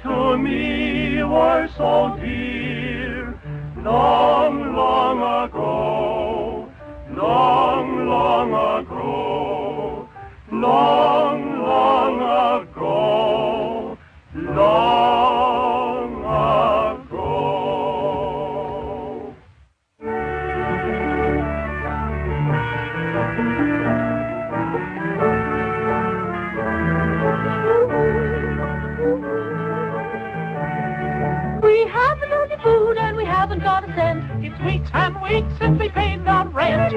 that to me were so dear. Long, long ago, long, long ago, long, long ago, long ago. We haven't any food and we haven't got a cent. It's weeks and weeks since we paid our rent.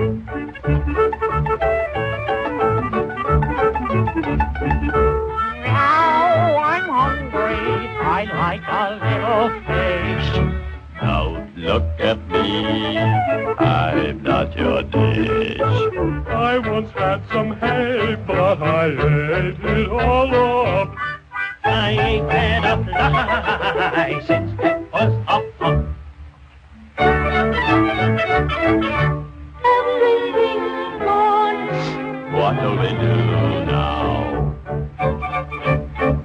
Now I'm hungry. I like a little fish. Don't look at me, I'm not your dish. I once had some hay, but I ate it all up. I ain't had a fly since it was up. Everything's gone. What do we do now?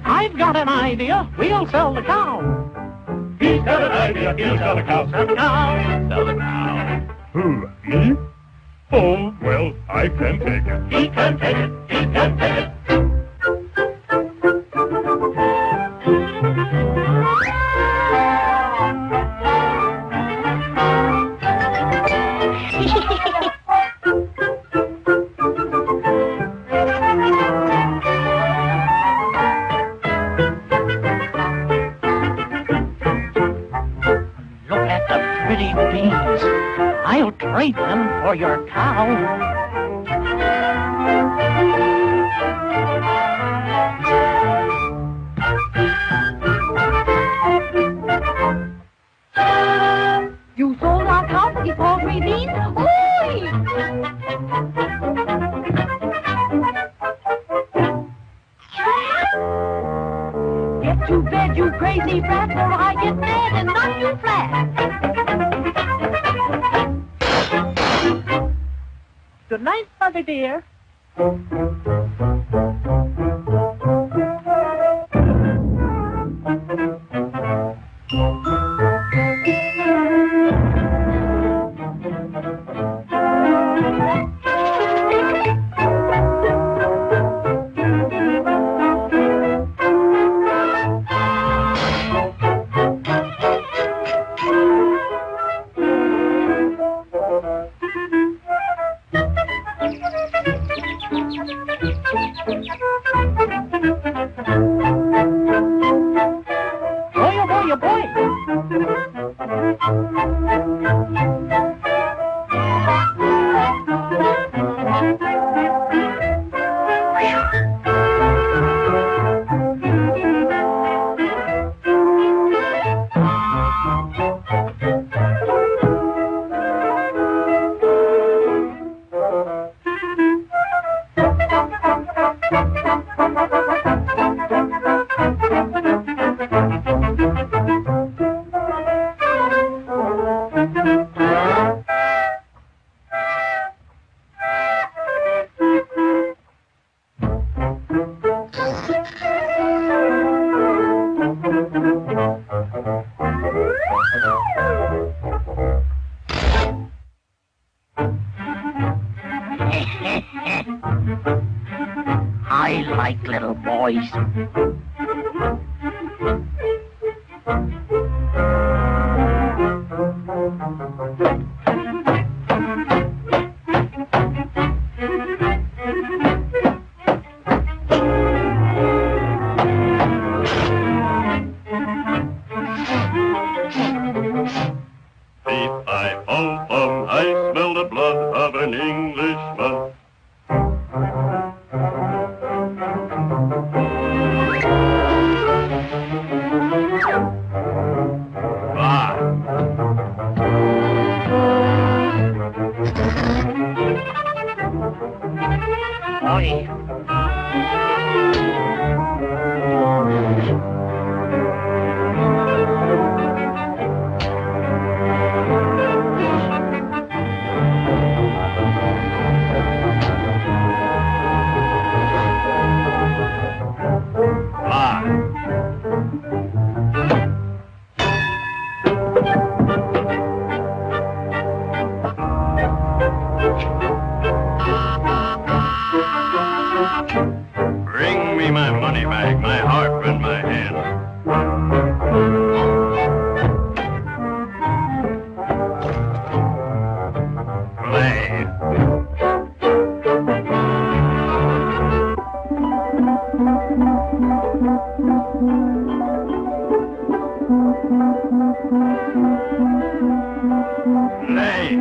I've got an idea. We'll sell the cow. He's got an idea, he'll sell the cow. Sell the cow. Sell the cow. Who, me? Oh, well, I can take it. He can take it. He can take it. Look at the pretty beans. I'll trade them for your cow. You sold our cow for these paltry beans? Oi! Get to bed, you crazy rat, or I get mad and knock you flat. Good night, Mother dear. Boy, oh boy, oh boy. I like little boys. Beep-I-bum-bum, I smell the blood of an Englishman. Oi. Play.